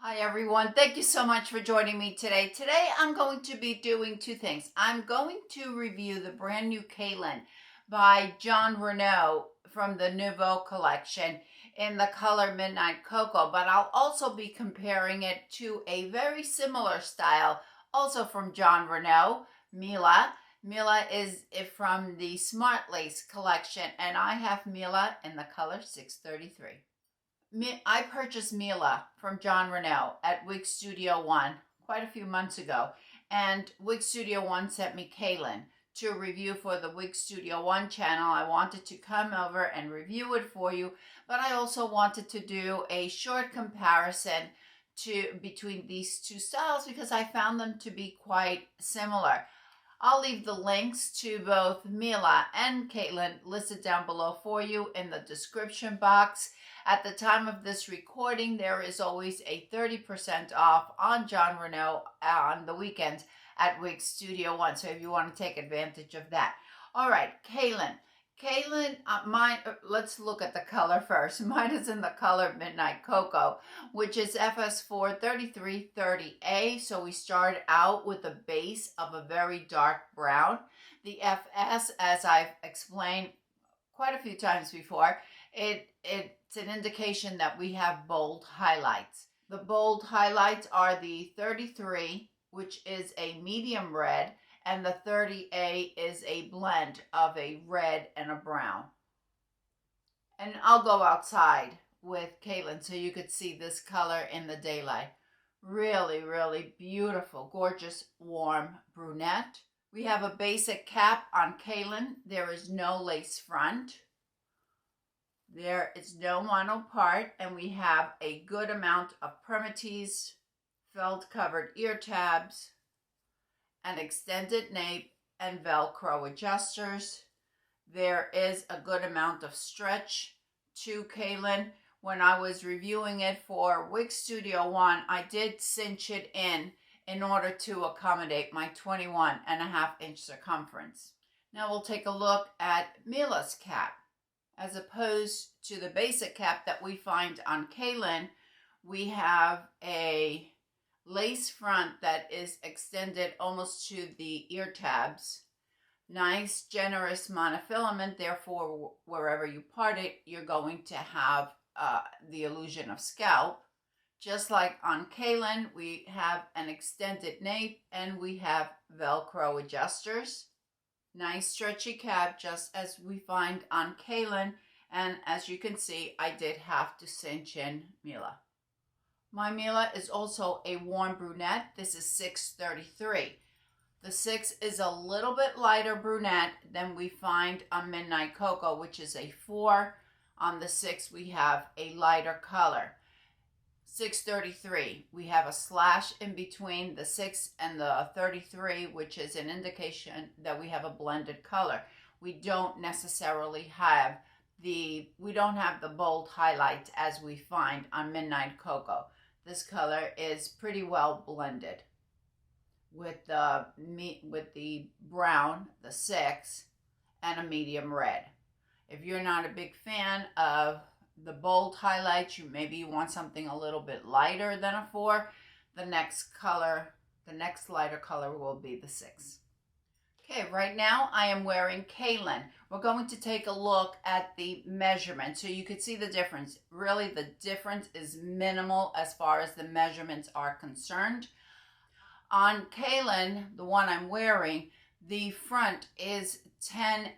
Hi everyone, thank you so much for joining me today. Today I'm going to be doing two things. I'm going to review the brand new Caelen by Jon Renau from the Nouveau collection in the color Midnight Cocoa, but I'll also be comparing it to a very similar style, also from Jon Renau, Mila. Mila is from the Smart Lace collection, and I have Mila in the color 633. I purchased Mila from Jon Renau at Wig Studio One quite a few months ago, and Wig Studio One sent me Caelen to review for the Wig Studio One channel. I wanted to come over and review it for you, but I also wanted to do a short comparison between these two styles because I found them to be quite similar. I'll leave the links to both Mila and Caelen listed down below for you in the description box. At the time of this recording, there is always a 30% off on Jon Renau on the weekends at Wig Studio One, so if you want to take advantage of that. All right, Caelen. Let's look at the color first. Mine is in the color Midnight Cocoa, which is FS4 3330A. So we start out with a base of a very dark brown. The FS, as I've explained quite a few times before, it's an indication that we have bold highlights. The bold highlights are the 33, which is a medium red, and the 30A is a blend of a red and a brown. And I'll go outside with Caelen so you could see this color in the daylight. Really, really beautiful, gorgeous, warm brunette. We have a basic cap on Caelen. There is no lace front. There is no mono part, and we have a good amount of permatease, felt-covered ear tabs, an extended nape, and Velcro adjusters. There is a good amount of stretch to Caelen. When I was reviewing it for Wig Studio One, I did cinch it in order to accommodate my 21.5-inch circumference. Now we'll take a look at Mila's cap. As opposed to the basic cap that we find on Caelen, we have a lace front that is extended almost to the ear tabs. Nice, generous monofilament, therefore wherever you part it, you're going to have the illusion of scalp. Just like on Caelen, we have an extended nape and we have Velcro adjusters. Nice stretchy cap, just as we find on Caelen, and as you can see, I did have to cinch in Mila. My Mila is also a warm brunette. This is 633. The 6 is a little bit lighter brunette than we find on Midnight Cocoa, which is a 4. On the 6, we have a lighter color. 633, we have a slash in between the 6 and the 33, which is an indication that we have a blended color. We don't necessarily have the bold highlights as we find on Midnight Cocoa. This color is pretty well blended with the brown, the 6, and a medium red. If you're not a big fan of the bold highlights, maybe you want something a little bit lighter than a 4, the next lighter color will be the 6. Okay, right now I am wearing Caelen. We're going to take a look at the measurement so you can see the difference. Really, the difference is minimal as far as the measurements are concerned. On Caelen, the one I'm wearing, the front is 10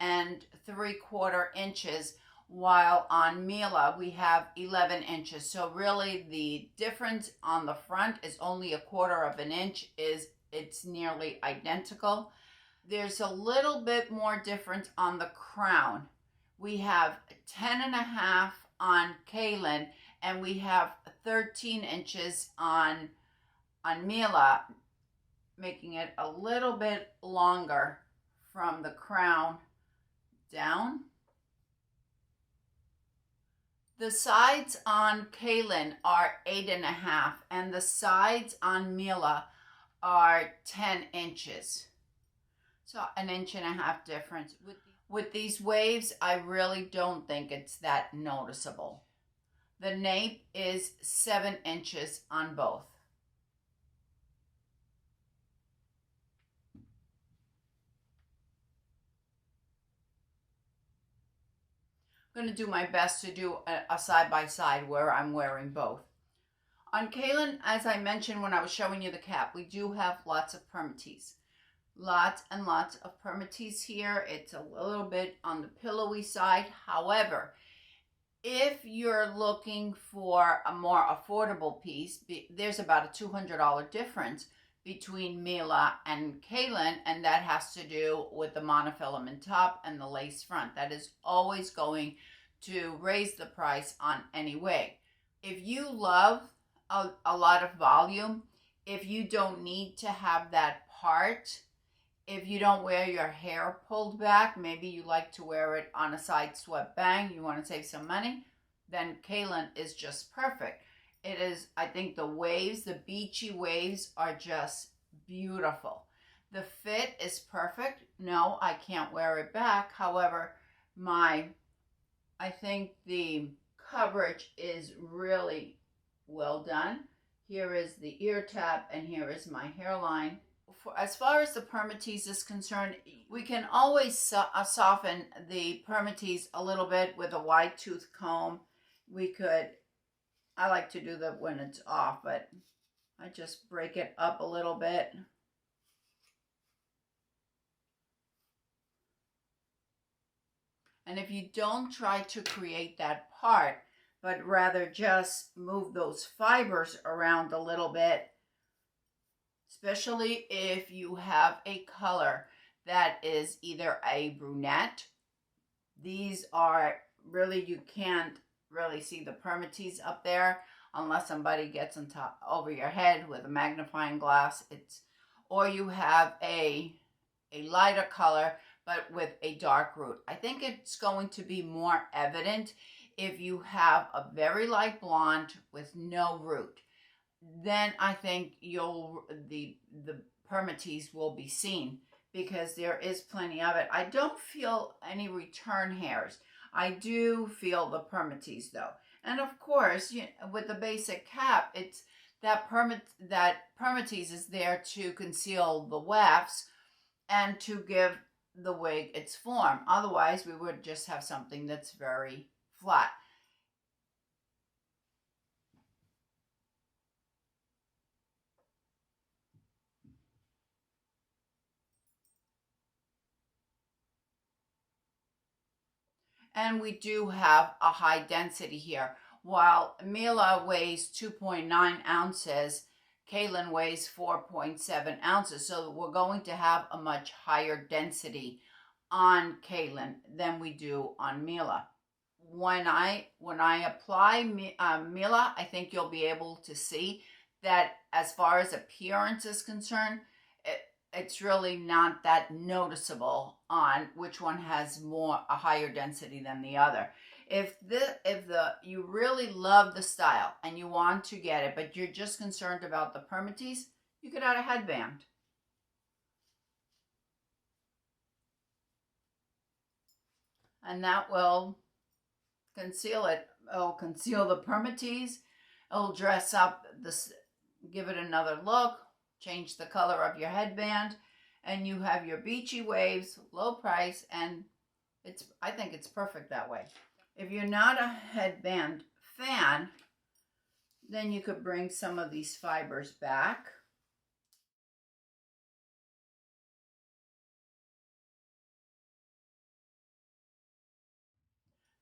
3/4 inches, while on Mila we have 11 inches. So really the difference on the front is only 1/4 inch. It's nearly identical. There's a little bit more difference on the crown. We have 10.5 on Caelen, and we have 13 inches on Mila, making it a little bit longer from the crown down. The sides on Caelen are 8.5, and the sides on Mila are 10 inches. So 1.5 inch difference. With these waves, I really don't think it's that noticeable. The nape is 7 inches on both. I'm going to do my best to do a side-by-side where I'm wearing both. On Caelen, as I mentioned when I was showing you the cap, we do have lots of permatease. Lots and lots of permatease here. It's a little bit on the pillowy side. However, if you're looking for a more affordable piece, there's about a $200 difference between Mila and Caelen, and that has to do with the monofilament top and the lace front. That is always going to raise the price on any wig. If you love a lot of volume, if you don't need to have that part, if you don't wear your hair pulled back, maybe you like to wear it on a side swept bang, you want to save some money, then Caelen is just perfect. It is, I think the waves, the beachy waves are just beautiful. The fit is perfect. No, I can't wear it back. However, I think the coverage is really well done. Here is the ear tab and here is my hairline. As far as the permatease is concerned, we can always soften the permatease a little bit with a wide tooth comb. I like to do that when it's off, but I just break it up a little bit. And if you don't try to create that part, but rather just move those fibers around a little bit, especially if you have a color that is either a brunette. These are really, you can't really see the permatease up there unless somebody gets on top over your head with a magnifying glass. Or you have a lighter color but with a dark root. I think it's going to be more evident if you have a very light blonde with no root. Then I think the permatease will be seen because there is plenty of it. I don't feel any return hairs. I do feel the permatease though. And of course, with the basic cap, it's that permatease is there to conceal the wefts and to give the wig its form. Otherwise, we would just have something that's very flat. And we do have a high density here. While Mila weighs 2.9 ounces, Caelen weighs 4.7 ounces. So we're going to have a much higher density on Caelen than we do on Mila. When I apply Mila, I think you'll be able to see that as far as appearance is concerned, it's really not that noticeable on which one has a higher density than the other. If you really love the style and you want to get it, but you're just concerned about the permatease, you could add a headband. And that will conceal it. It'll conceal the permatease. It'll dress up give it another look, change the color of your headband, and you have your beachy waves, low price, and I think it's perfect that way. If you're not a headband fan, then you could bring some of these fibers back.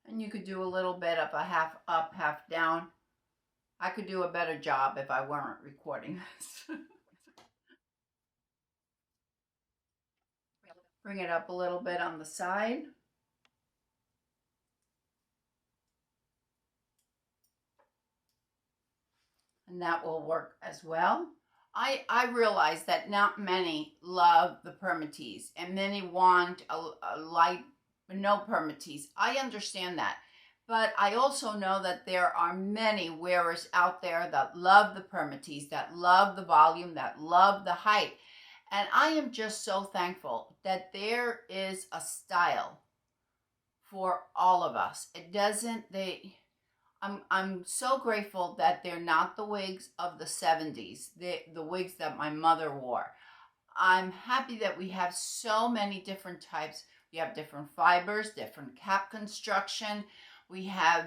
And you could do a little bit of a half up, half down. I could do a better job if I weren't recording this. Bring it up a little bit on the side. And that will work as well. I realize that not many love the permatease and many want a light, no permatease. I understand that. But I also know that there are many wearers out there that love the permatease, that love the volume, that love the height. And I am just so thankful that there is a style for all of us. I'm so grateful that they're not the wigs of the 70s, the wigs that my mother wore. I'm happy that we have so many different types. We have different fibers, different cap construction. We have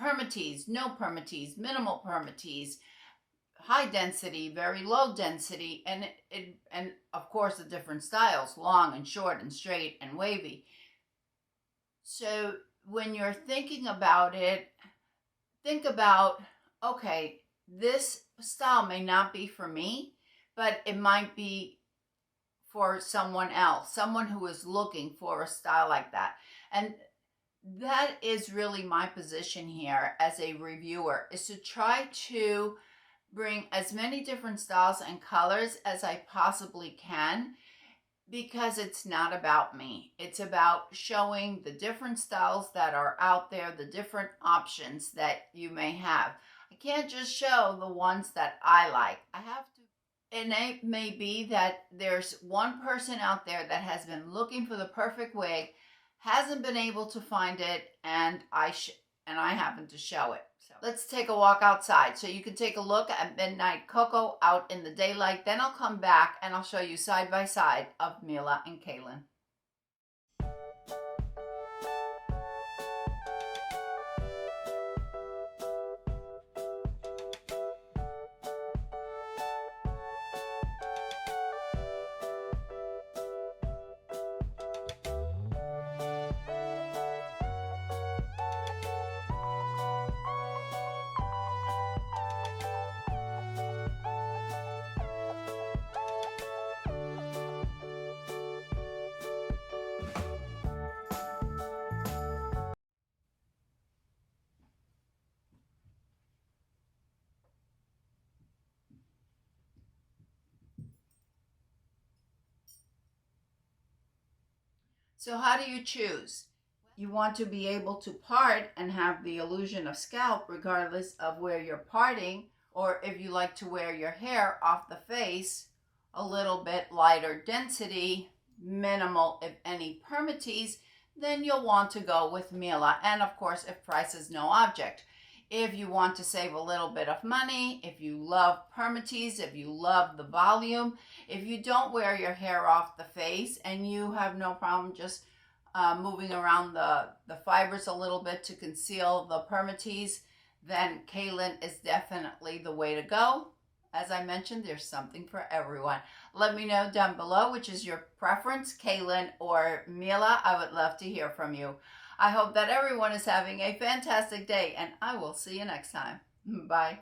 permatease, no permatease, minimal permatease, high density, very low density, and of course the different styles, long and short and straight and wavy. So when you're thinking about it, think about, okay, this style may not be for me, but it might be for someone else, someone who is looking for a style like that. And that is really my position here as a reviewer, is to try to bring as many different styles and colors as I possibly can, because it's not about me. It's about showing the different styles that are out there, the different options that you may have. I can't just show the ones that I like. I have to. And it may be that there's one person out there that has been looking for the perfect wig, hasn't been able to find it, and I happen to show it. So let's take a walk outside. So you can take a look at Midnight Cocoa out in the daylight. Then I'll come back and I'll show you side by side of Mila and Caelen. So how do you choose? You want to be able to part and have the illusion of scalp regardless of where you're parting, or if you like to wear your hair off the face, a little bit lighter density, minimal if any permatease, then you'll want to go with Mila. And of course, if price is no object. If you want to save a little bit of money, if you love permatease, if you love the volume, if you don't wear your hair off the face and you have no problem just moving around the fibers a little bit to conceal the permatease, then Caelen is definitely the way to go. As I mentioned, there's something for everyone. Let me know down below which is your preference, Caelen or Mila. I would love to hear from you. I hope that everyone is having a fantastic day, and I will see you next time. Bye.